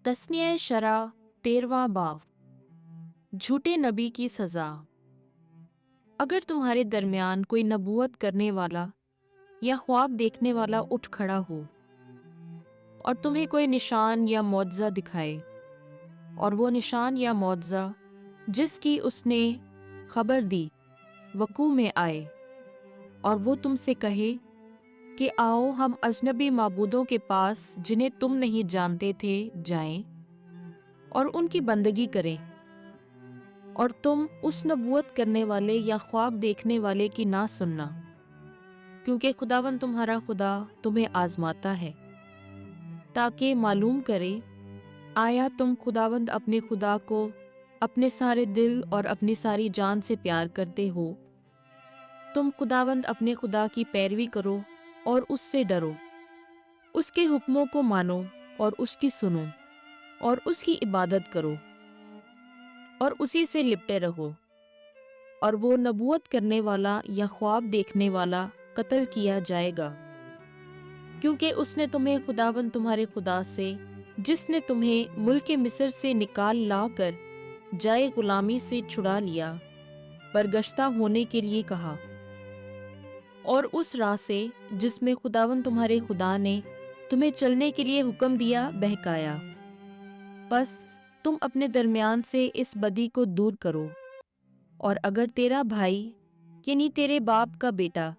तस्नीह शरा 13वां बाब। झूठे नबी की सज़ा। अगर तुम्हारे दरमियान कोई नबूवत करने वाला या ख्वाब देखने वाला उठ खड़ा हो और तुम्हें कोई निशान या मुआज़ा दिखाए, और वो निशान या मुआज़ा जिसकी उसने खबर दी वकू में आए, और वो तुमसे कहे कि आओ हम अजनबी माबूदों के पास जिन्हें तुम नहीं जानते थे जाएं और उनकी बंदगी करें, और तुम उस नबूवत करने वाले या ख्वाब देखने वाले की ना सुनना, क्योंकि खुदावन तुम्हारा खुदा तुम्हें आजमाता है ताकि मालूम करे आया तुम खुदावंद अपने खुदा को अपने सारे दिल और अपनी सारी जान से प्यार करते हो। तुम खुदावंद अपने खुदा की पैरवी करो और उससे डरो, उसके हुक्मों को मानो और उसकी सुनो और उसकी इबादत करो और उसी से लिपटे रहो। और वो नबूवत करने वाला या ख्वाब देखने वाला कत्ल किया जाएगा, क्योंकि उसने तुम्हें खुदावन तुम्हारे खुदा से, जिसने तुम्हें मुल्क मिस्र से निकाल लाकर जाए गुलामी से छुड़ा लिया, बरगश्ता होने के लिए कहा, और उस राह से जिसमें खुदावन तुम्हारे खुदा ने तुम्हें चलने के लिए हुक्म दिया बहकाया। बस तुम अपने दरमियान से इस बदी को दूर करो। और अगर तेरा भाई यानी तेरे बाप का बेटा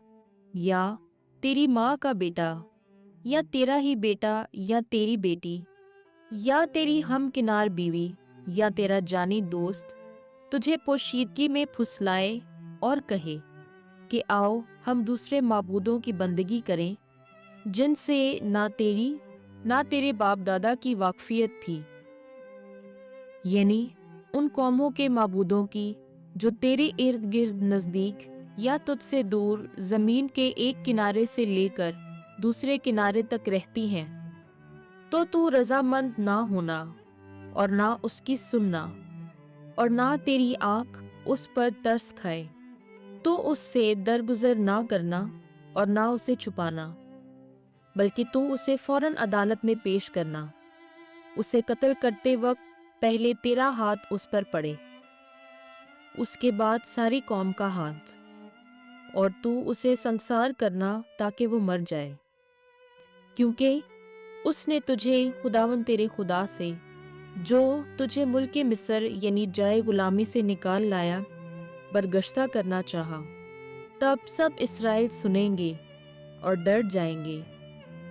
या तेरी माँ का बेटा या तेरा ही बेटा या तेरी बेटी या तेरी हम किनार बीवी या तेरा जानी दोस्त तुझे पोशीदगी में फुसलाए और कहे कि आओ हम दूसरे माबूदों की बंदगी करें जिनसे ना तेरी ना तेरे बाप दादा की वाकफियत थी, यानी उन कौमों के माबूदों की जो तेरे इर्द गिर्द नज़दीक या तुझसे दूर ज़मीन के एक किनारे से लेकर दूसरे किनारे तक रहती हैं, तो तू रजामंद ना होना और ना उसकी सुनना, और ना तेरी आँख उस पर तरस खाए, तो उससे दरगुजर ना करना और ना उसे छुपाना, बल्कि तू उसे फौरन अदालत में पेश करना। उसे कत्ल करते वक्त पहले तेरा हाथ उस पर पड़े, उसके बाद सारी कौम का हाथ, और तू उसे संसार करना ताकि वो मर जाए, क्योंकि उसने तुझे खुदावन तेरे खुदा से, जो तुझे मुल्क मिस्र यानी जाए गुलामी से निकाल लाया, बरगश्ता करना चाहा। तब सब इस्राएल सुनेंगे और डर जाएंगे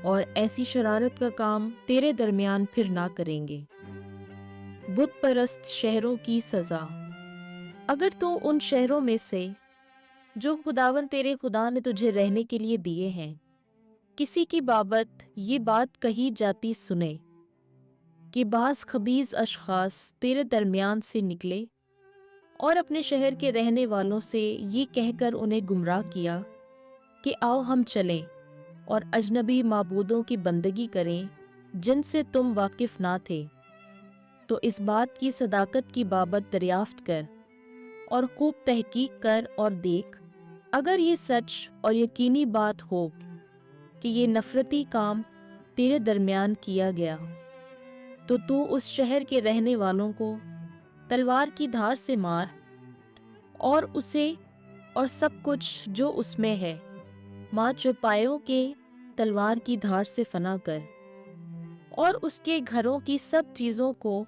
और ऐसी शरारत का काम तेरे दरमियान फिर ना करेंगे। बुत परस्त शहरों की सज़ा। अगर तू उन शहरों में से जो खुदावन तेरे खुदा ने तुझे रहने के लिए दिए हैं किसी की बाबत ये बात कही जाती सुने कि बाज़ खबीज़ अशखास तेरे दरमियान से निकले और अपने शहर के रहने वालों से ये कहकर उन्हें गुमराह किया कि आओ हम चलें और अजनबी माबूदों की बंदगी करें जिनसे तुम वाकिफ ना थे, तो इस बात की सदाकत की बाबत दरियाफ्त कर और खूब तहकीक कर और देख, अगर ये सच और यकीनी बात हो कि ये नफरती काम तेरे दरमियान किया गया, तो तू उस शहर के रहने वालों को तलवार की धार से मार और उसे और सब कुछ जो उसमें है माँ चौपायों के तलवार की धार से फना कर, और उसके घरों की सब चीज़ों को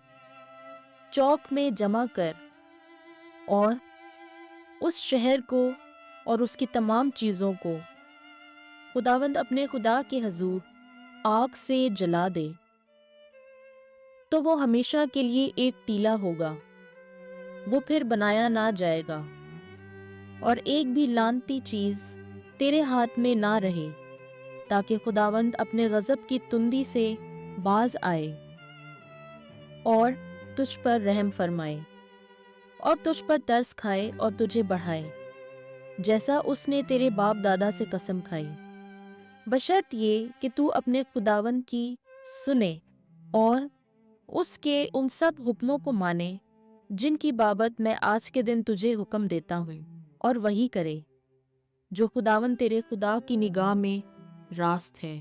चौक में जमा कर, और उस शहर को और उसकी तमाम चीज़ों को खुदावंद अपने खुदा के हजूर आग से जला दे, तो वो हमेशा के लिए एक टीला होगा, वो फिर बनाया ना जाएगा, और एक भी लानती चीज़ तेरे हाथ में ना रहे, ताकि खुदावंद अपने गज़ब की तुंदी से बाज आए और तुझ पर रहम फरमाए और तुझ पर तरस खाए और तुझे बढ़ाए, जैसा उसने तेरे बाप दादा से कसम खाई, बशर्त ये कि तू अपने खुदावंद की सुने और उसके उन सब हुक्मों को माने जिनकी बाबत मैं आज के दिन तुझे हुक्म देता हूँ, और वही करे जो खुदावंद तेरे खुदा की निगाह में रास्त है।